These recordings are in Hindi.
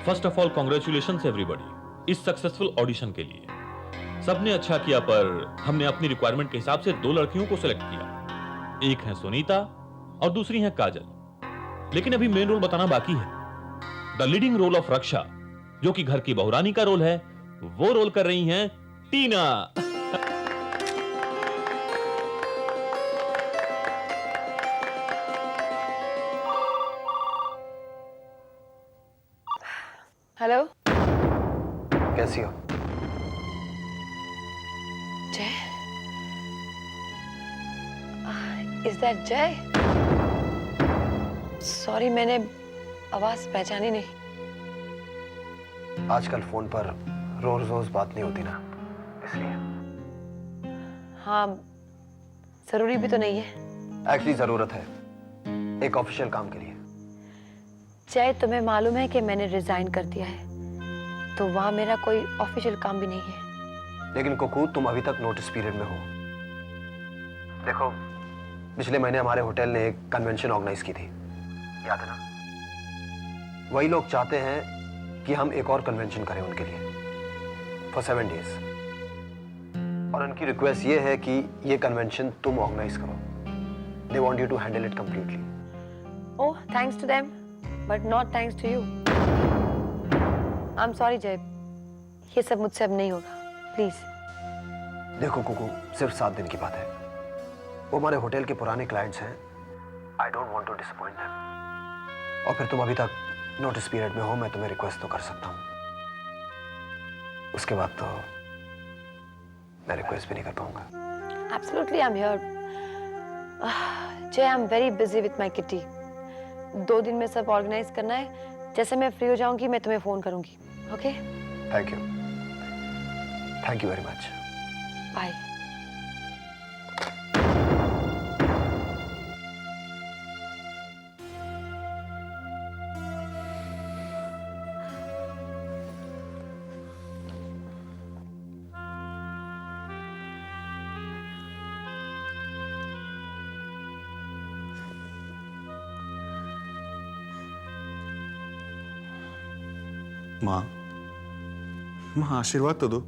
First of all congratulation everybody इस सक्सेसफुल ऑडिशन के लिए। सबने अच्छा किया, पर हमने अपनी रिक्वायरमेंट के हिसाब से 2 लड़कियों को सिलेक्ट किया। एक है सुनीता और दूसरी है काजल। लेकिन अभी मेन रोल बताना बाकी है। द लीडिंग रोल ऑफ रक्षा, जो कि घर की बहुरानी का रोल है, वो रोल कर रही हैं टीना। हेलो, कैसी हो? जय? इज दैट जय? सॉरी, मैंने आवाज पहचानी नहीं। आजकल फोन पर रोज रोज बात नहीं होती ना, इसलिए। हाँ, जरूरी भी तो नहीं है। एक्चुअली जरूरत है, एक ऑफिशियल काम के लिए। जय, तुम्हें मालूम है कि मैंने रिजाइन कर दिया है, तो वहां मेरा कोई ऑफिशियल काम भी नहीं है। लेकिन कुकू, तुम अभी तक नोटिस पीरियड में हो। देखो, पिछले महीने हमारे होटल ने एक कन्वेंशन ऑर्गेनाइज की थी, याद है ना? वही लोग चाहते हैं कि हम एक और कन्वेंशन करें उनके लिए फॉर 7 डेज। और उनकी रिक्वेस्ट ये है कि ये कन्वेंशन तुम ऑर्गेनाइज करो। They want you to handle it completely. Oh, thanks to them, but not thanks to you. I am sorry Jay, ये सब मुझसे अब नहीं होगा, प्लीज। देखो कुकू, सिर्फ 7 दिन की बात है। वो हमारे होटल के पुराने क्लाइंट्स हैं। I don't want to disappoint them. और फिर तुम अभी तक नोटिस पीरियड में हो, मैं तुम्हें रिक्वेस्ट तो कर सकता हूँ। उसके बाद तो मैं रिक्वेस्ट भी नहीं कर पाऊंगा। Absolutely, I'm here. जय, I am very busy with my kitty. 2 दिन में सब ऑर्गेनाइज करना है। जैसे मैं फ्री हो जाऊंगी मैं तुम्हें फोन करूंगी। Okay? Thank you very much. Bye. माँ, आशीर्वाद तो दो।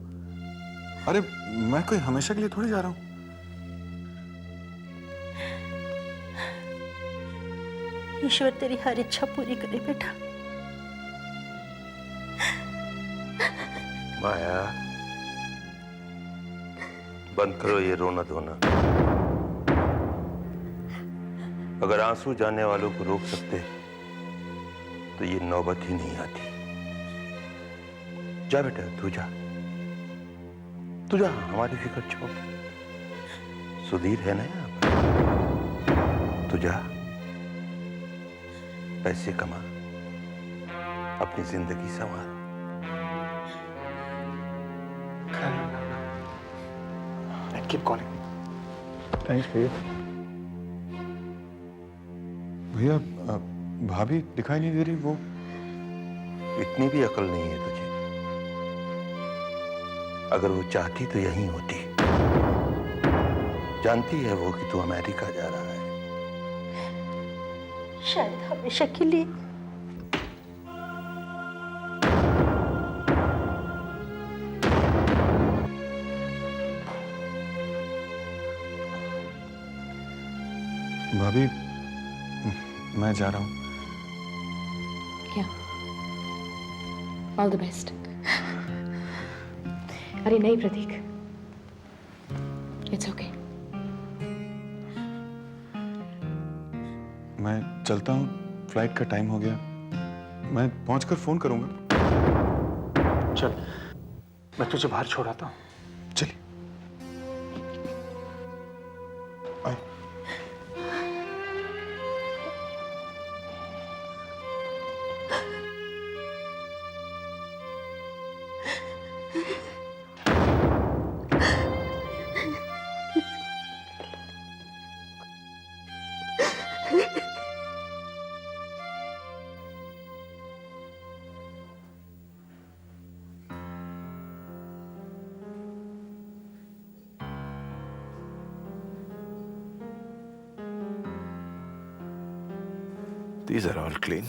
अरे मैं कोई हमेशा के लिए थोड़ी जा रहा हूँ। ईश्वर तेरी हर इच्छा पूरी करे बेटा। माया, बंद करो ये रोना धोना। अगर आंसू जाने वालों को रोक सकते तो ये नौबत ही नहीं आती। जा बेटा, तू जा, हमारी फिक्र छोड़। सुधीर है ना यहाँ पर, तू जा, पैसे कमा, अपनी जिंदगी संभाल। Keep calling. थैंक्स भैया। भैया, भाभी दिखाई नहीं दे रही। वो इतनी भी अकल नहीं है तुझे। अगर वो चाहती तो यहीं होती। जानती है वो कि तू अमेरिका जा रहा है। शायद हमेशा के लिए। भाभी, मैं जा रहा हूँ। क्या? All the best. अरे नहीं प्रतीक, इट्स ओके। मैं चलता हूँ, फ्लाइट का टाइम हो गया। मैं पहुंचकर फोन करूंगा। चल, मैं तुझे बाहर छोड़ आता हूँ। चलिए। Bye. These are all clean.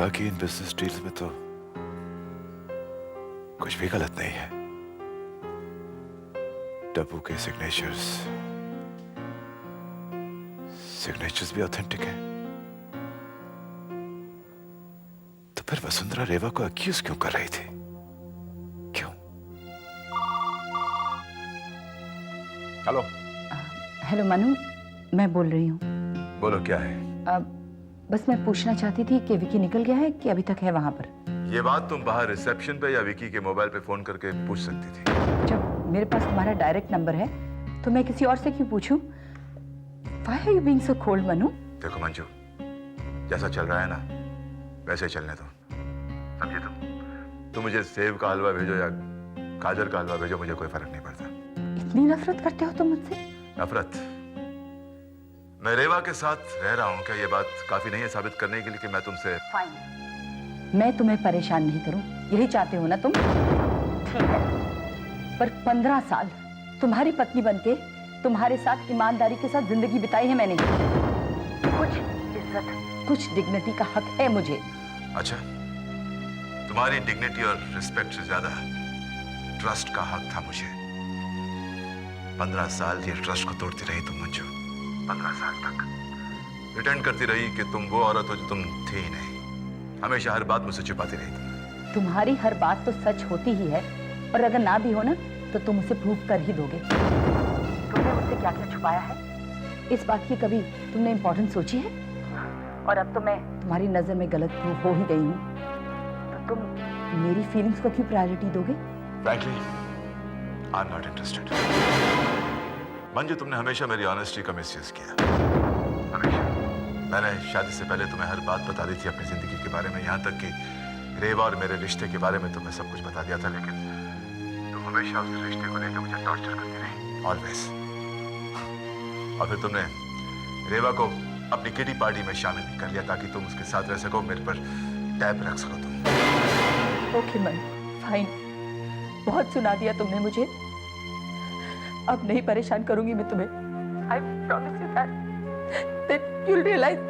Reva की इन बिजनेस डील्स में तो कुछ भी गलत नहीं है। डब्बू के सिग्नेचर्स भी ऑथेंटिक हैं। तो फिर वसुंधरा रेवा को अक्यूज क्यों कर रही थी? क्यों? हेलो। हेलो मनु, मैं बोल रही हूँ। बोलो, क्या है? बस मैं पूछना चाहती थी कि विकी निकल गया है कि अभी तक है वहां पर? ये बात तुम बाहर रिसेप्शन पे या विकी के मोबाइल पे फोन करके पूछ सकती थी। जब मेरे पास तुम्हारा डायरेक्ट नंबर है तो मैं किसी और से क्यों पूछूं? Why are you being so cold, Manu? देखो मंजू, जैसा चल रहा है ना वैसे चलने दो, समझे? तुम मुझे सेब का हलवा भेजो या गाजर का हलवा भेजो, मुझे कोई फर्क नहीं पड़ता। इतनी नफरत करते हो तुम मुझसे? नफरत? मैं रेवा के साथ रह रहा हूँ, क्या ये बात काफी नहीं है साबित करने के लिए कि मैं तुमसे? फाइन, मैं तुम्हें परेशान नहीं करूं, यही चाहते हो ना तुम? ठीक है, पर 15 साल तुम्हारी पत्नी बनके तुम्हारे साथ ईमानदारी के साथ जिंदगी बिताई है मैंने। कुछ इज्जत, कुछ डिग्निटी का हक है मुझे। अच्छा, तुम्हारी डिग्निटी और रिस्पेक्ट से ज्यादा ट्रस्ट का हक था मुझे। 15 साल ये ट्रस्ट को तोड़ती रही तुम मंजू, 15 साल तक रिटर्न करती रही कि तुम वो औरत हो जो तुम थी ही नहीं। हमेशा हर बात मुझसे छुपाती रही तुम। तुम्हारी हर बात तो सच होती ही है, और अगर ना भी हो ना तो तुम उसे प्रूव कर ही दोगे। तुमने मुझसे क्या क्या छुपाया है, इस बात की कभी तुमने इम्पोर्टेंस सोची है? और अब तो मैं तुम्हारी नजर में गलत प्रूव हो ही गई हूँ, तो तुम मेरी फीलिंग्स को क्यों प्रायोरिटी दोगे? Frankly, I'm not interested. Manju, तुमने हमेशा मेरी ऑनेस्टी का मिसयूज किया, हमेशा। मैंने शादी से पहले तुम्हें हर बात बता दी थी अपनी जिंदगी के बारे में, यहाँ तक कि रेवा और मेरे रिश्ते के बारे में तुम्हें सब कुछ बता दिया था, लेकिन तुम हमेशा उस रिश्ते को लेकर मुझे टॉर्चर करती रही, ऑलवेज। और फिर तुमने रेवा को अपनी किटी पार्टी में शामिल कर लिया ताकि तुम उसके साथ रह सको, मेरे पर टैप रख सको तुम। ओके मन, फाइन, बहुत सुना दिया तुमने मुझे, अब नहीं परेशान करूंगी मैं तुम्हें। I promise you that you'll realize.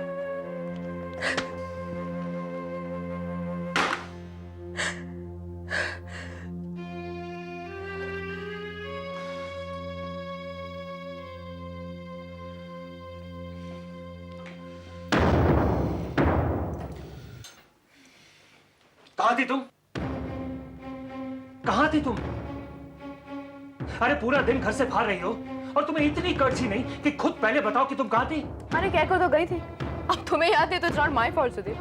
कहाँ थी तुम? कहाँ थी तुम? अरे पूरा दिन घर से बाहर रही हो और तुम्हें इतनी कर्जी नहीं कि खुद पहले बताओ कि तुम कहाँ थी? अरे क्या को तो गई थी, अब तुम्हें याद है तो it's not my fault Sudhir.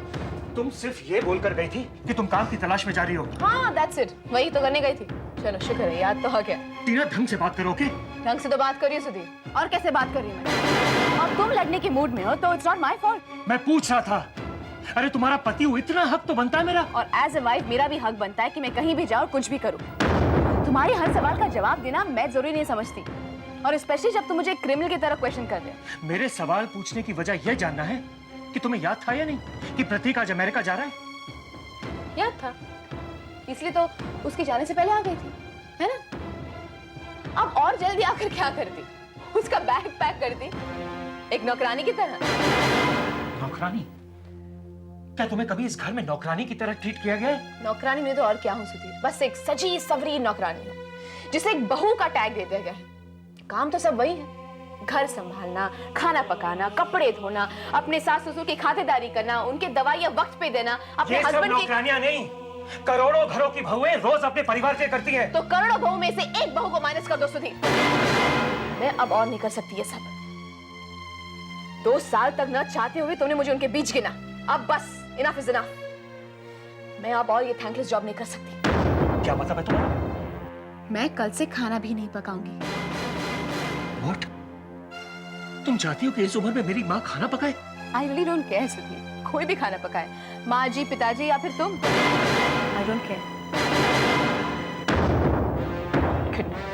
तुम सिर्फ ये बोलकर गई थी कि तुम काम की तलाश में जा रही हो। हाँ दैट्स इट, वही तो करने गई थी। चलो शुक्र है, याद तो आ गया। टीना, ढंग से बात करो, ओके? ढंग से तो बात करिए सुधीर, और कैसे बात कर रही हूँ मैं? अब तुम लड़ने के मूड में हो तो इट्स नॉट माय फॉल्ट। मैं पूछ रहा था, अरे तुम्हारा पति हो, इतना हक तो बनता है मेरा। और एज ए वाइफ मेरा भी हक बनता है कि मैं कहीं भी जाऊँ कुछ भी करूँ। तुम्हारे हर सवाल का जवाब देना मैं जरूरी नहीं समझती, और स्पेशली जब तुम मुझे क्रिमिनल की तरह क्वेश्चन कर रहे हो। मेरे सवाल पूछने की वजह यह जानना है कि तुम्हें याद था या नहीं कि प्रतीक आज अमेरिका जा रहा है? याद था, इसलिए तो उसके जाने से पहले आ गई थी, है ना? अब और जल्दी आकर क्या करती? उसका बैग पैक करती, एक नौकरानी की तरह। नौकरानी? क्या तुम्हें कभी इस घर में नौकरानी की तरह ट्रीट किया गया है? नौकरानी में तो और क्या हूँ सुधीर, बस एक सजी सवरी नौकरानी हूँ जिसे एक बहू का टैग दे दिया गया है। काम तो सब वही है, घर संभालना, खाना पकाना, कपड़े धोना, अपने सास ससुर की खातिरदारी करना, उनके दवाइयाँ वक्त पे देना, अपने हस्बैंड की। नौकरानियां नहीं, करोड़ों घरों की बहुएं रोज अपने परिवार के करती हैं। तो करोड़ों बहू में से एक बहू को माइनस कर दो सुधीर। मैं अब और नहीं कर सकती ये सब। 2 साल तक न चाहते हुए तुमने मुझे उनके बीच गिना, अब बस, इनफ इज इनफ। मैं अब और ये थैंकलेस जॉब नहीं कर सकती। क्या मतलब है तुम्हारा? मैं कल से खाना भी नहीं पकाऊंगी। What? तुम चाहती हो कि इस उम्र में मेरी माँ खाना पकाए? I really don't care Sudhir, कोई भी खाना पकाए, माँ जी, पिताजी या फिर तुम। I don't care. Good night.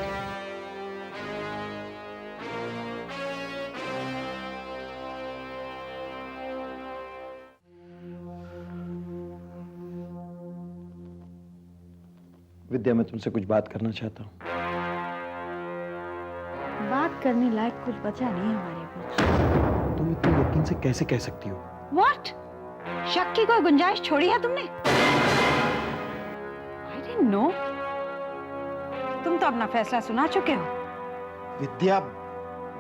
विद्या, मैं तुमसे कुछ बात करना चाहता हूँ। बात करने लायक कुछ बचा नहीं हमारे बीच। तुम इतने यकीन से कैसे कह सकती हो? What? शक की कोई गुंजाइश छोड़ी है तुमने? I didn't know. तुम तो अपना फैसला सुना चुके हो। विद्या,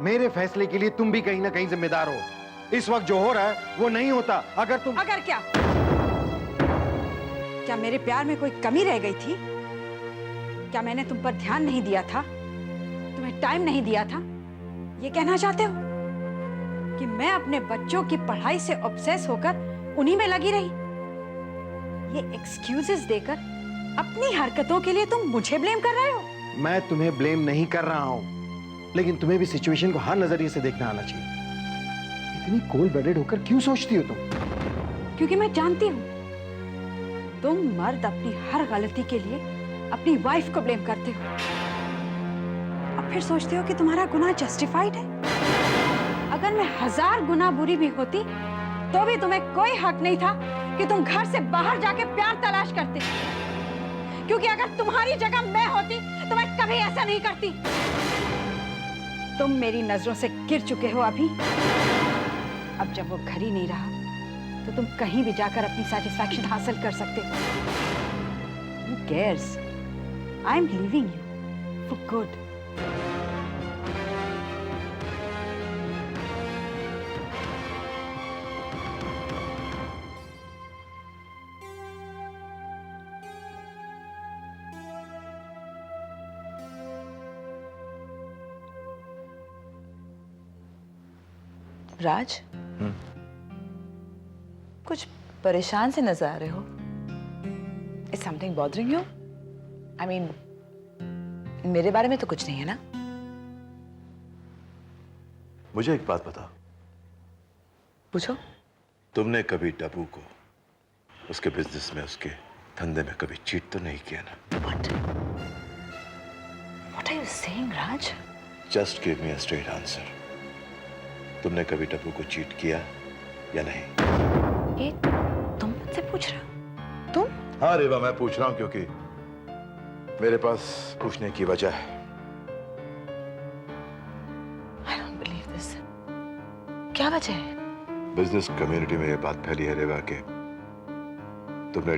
मेरे फैसले के लिए तुम भी कहीं ना कहीं जिम्मेदार हो। इस वक्त जो हो रहा है वो नहीं होता अगर तुम। अगर क्या? क्या मेरे प्यार में कोई कमी रह गई थी? क्या मैंने तुम पर ध्यान नहीं दिया था? तुम्हें टाइम नहीं दिया था? ये कहना चाहते हो कि मैं अपने बच्चों की पढ़ाई से ऑब्सेस होकर उन्हीं में लगी रही? ये एक्सक्यूजेस देकर अपनी हरकतों के लिए तुम मुझे ब्लेम कर रहे हो? मैं तुम्हें ब्लेम नहीं कर रहा हूं, लेकिन तुम्हें भी सिचुएशन को हर नजरिए से देखना आना चाहिए। इतनी कोल्ड ब्लडेड होकर क्यों सोचती हो तुम? क्योंकि मैं जानती हूं तुम मर्द अपनी हर गलती के लिए अपनी वाइफ को ब्लेम करते हो, अब फिर सोचते हो कि तुम्हारा गुनाह जस्टिफाइड है। अगर मैं 1000 गुना बुरी भी होती तो भी तुम्हें कोई हक नहीं था कि तुम घर से बाहर जाके प्यार तलाश करते, क्योंकि अगर तुम्हारी जगह मैं होती तो मैं कभी ऐसा नहीं करती। तुम मेरी नजरों से गिर चुके हो अभी। अब जब वो घर ही नहीं रहा तो तुम कहीं भी जाकर अपनी सेटिस्फैक्शन हासिल कर सकते हो। Who cares? I'm leaving you for good. राज, कुछ परेशान से नजर आ रहे हो। Is something bothering you? I mean, मेरे बारे में तो कुछ नहीं है ना? मुझे एक बात बता, पूछो। तुमने कभी डब्बू को उसके बिजनेस में, उसके धंधे में कभी चीट तो नहीं किया ना? What? What are you saying, Raj? Just give me a straight answer. तुमने कभी डब्बू को चीट किया या नहीं? ये तुम मुझसे पूछ रहे हो? तुम? हाँ रेवा, मैं पूछ रहा हूं क्योंकि मेरे पास पूछने की वजह है। I don't believe this. क्या वजह है? बिजनेस कम्युनिटी में ये बात फैली है रेवा कि तुमने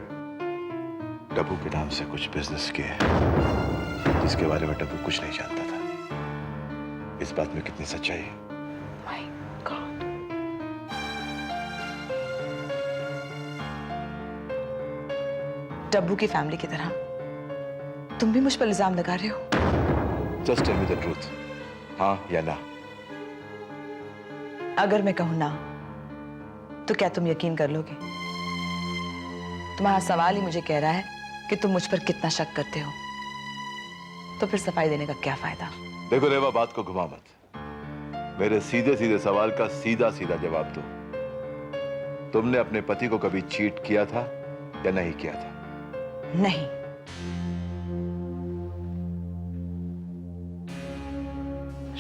डब्बू के नाम से कुछ बिजनेस किए हैं जिसके बारे में डब्बू कुछ नहीं जानता था। इस बात में कितनी सच्चाई है? My God. डब्बू की फैमिली की तरह तुम भी मुझ पर इल्जाम लगा रहे हो? Just tell me the truth, हाँ या ना? अगर मैं कहूं ना तो क्या तुम यकीन कर लोगे? तुम्हारा सवाल ही मुझे कह रहा है कि तुम मुझ पर कितना शक करते हो, तो फिर सफाई देने का क्या फायदा? देखो रेवा, बात को घुमा मत। मेरे सीधे सीधे सवाल का सीधा सीधा जवाब दो। तुमने अपने पति को कभी चीट किया था या नहीं किया था? नहीं।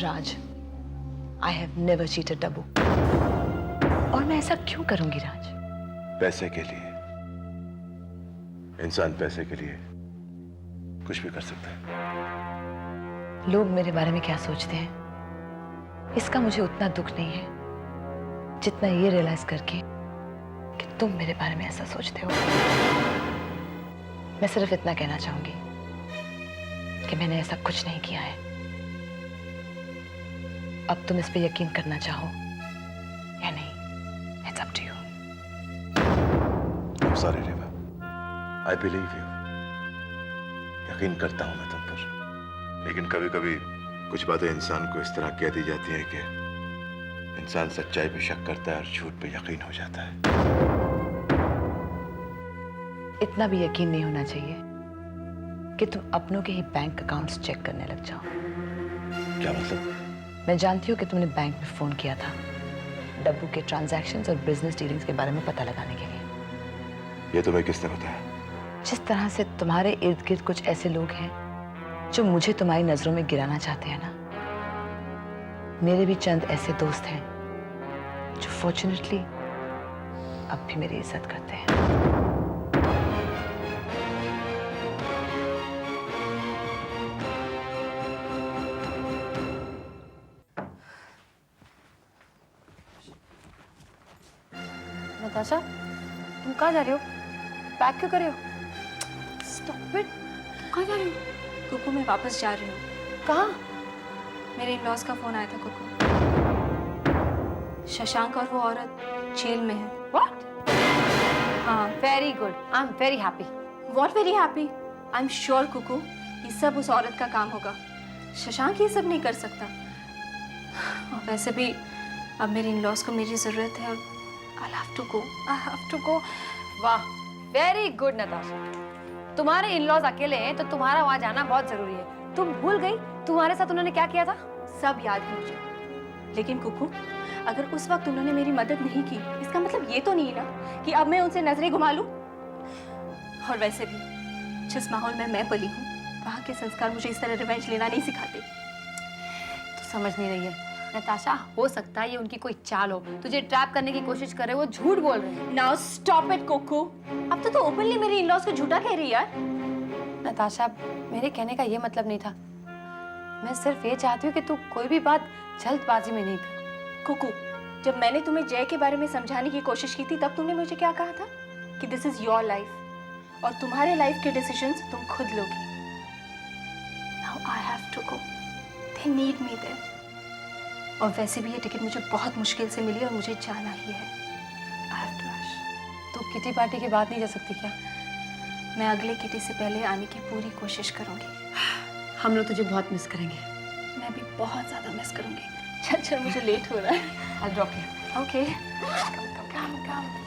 राज, I have never cheated डब्बू। और मैं ऐसा क्यों करूंगी राज? पैसे के लिए। इंसान पैसे के लिए कुछ भी कर सकता है। लोग मेरे बारे में क्या सोचते हैं इसका मुझे उतना दुख नहीं है जितना ये रियलाइज करके कि तुम मेरे बारे में ऐसा सोचते हो। मैं सिर्फ इतना कहना चाहूंगी कि मैंने ऐसा कुछ नहीं किया है। अब तुम इस पे यकीन करना चाहो या नहीं, it's up to you. I'm sorry Reva, I believe you। यकीन करता हूं मैं तुम पर, लेकिन कभी कभी कुछ बातें इंसान को इस तरह कह दी जाती हैं कि इंसान सच्चाई पे शक करता है और झूठ पे यकीन हो जाता है। इतना भी यकीन नहीं होना चाहिए कि तुम अपनों के ही बैंक अकाउंट्स चेक करने लग जाओ। क्या मतलब? मैं जानती हूँ कि तुमने बैंक में फोन किया था डब्बू के ट्रांजैक्शंस और बिजनेस डीलिंग्स के बारे में पता लगाने के लिए। ये तुम्हें किसने बताया? जिस तरह से तुम्हारे इर्द गिर्द कुछ ऐसे लोग हैं जो मुझे तुम्हारी नजरों में गिराना चाहते हैं ना, मेरे भी चंद ऐसे दोस्त हैं जो फॉर्चुनेटली अब भी मेरी इज्जत करते हैं। नताशा, तुम कहाँ जा रहे हो? पैक क्यों कर रहे हो? Stop it. कहाँ जा रही हो? कुकू, मैं वापस जा रही हूँ। कहाँ? मेरे इन-लॉज का फोन आया था कुकू। शशांक और वो औरत जेल में है। What? हाँ। Very good. I'm very happy. What very happy? I'm sure Kuku, ये सब उस औरत का काम होगा। शशांक ये सब नहीं कर सकता। और वैसे भी अब मेरे इन-लॉज को मेरी जरूरत है। I'll have to go. I have to go. वाह, वेरी गुड नताशा। तुम्हारे इन-लॉज अकेले हैं तो तुम्हारा वहां जाना बहुत जरूरी है। तुम भूल गई तुम्हारे साथ उन्होंने क्या किया था? सब याद है मुझे। लेकिन कुकू, अगर उस वक्त उन्होंने मेरी मदद नहीं की, इसका मतलब ये तो नहीं ना कि अब मैं उनसे नजरें घुमा लूं। और वैसे भी जिस माहौल में मैं पली हूँ, वहाँ के संस्कार मुझे इस तरह रिवेंज लेना नहीं सिखाते। तो समझ नहीं रही है नताशा, हो सकता है ये उनकी कोई चाल हो, तुझे ट्रैप करने की कोशिश कर रहे हो, वो झूठ बोल रहे हैं। Now stop it, Kuku. अब तो ओपनली मेरे इन-लॉज को झूठा कह रही है यार। नताशा, मेरे कहने का ये मतलब नहीं था। मैं सिर्फ ये चाहती हूँ कि तू कोई भी बात जल्दबाजी में नहीं कर। कुकू, जब मैंने तुम्हें जय के बारे में समझाने की कोशिश की थी, तब तुमने मुझे क्या कहा था? कि दिस इज योर लाइफ और तुम्हारे लाइफ के डिसीजंस तुम खुद लोगी। Now I have to go. They need me there. और वैसे भी ये टिकट मुझे बहुत मुश्किल से मिली और मुझे जाना ही है। I have to rush. तू किटी पार्टी की बात नहीं जा सकती क्या? मैं अगले किटी से पहले आने की पूरी कोशिश करूंगी। हम लोग तुझे बहुत मिस करेंगे। मैं भी बहुत ज्यादा मिस करूंगी। चल चल, मुझे लेट हो रहा है। I'll drop you. Okay. Come.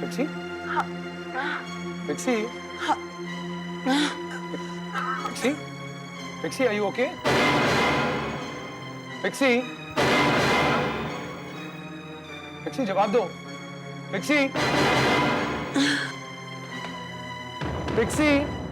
Pixie? Pixie? Pixie? Pixie, are you okay? Pixie? Pixie, जवाब दो। Pixie? Pixie?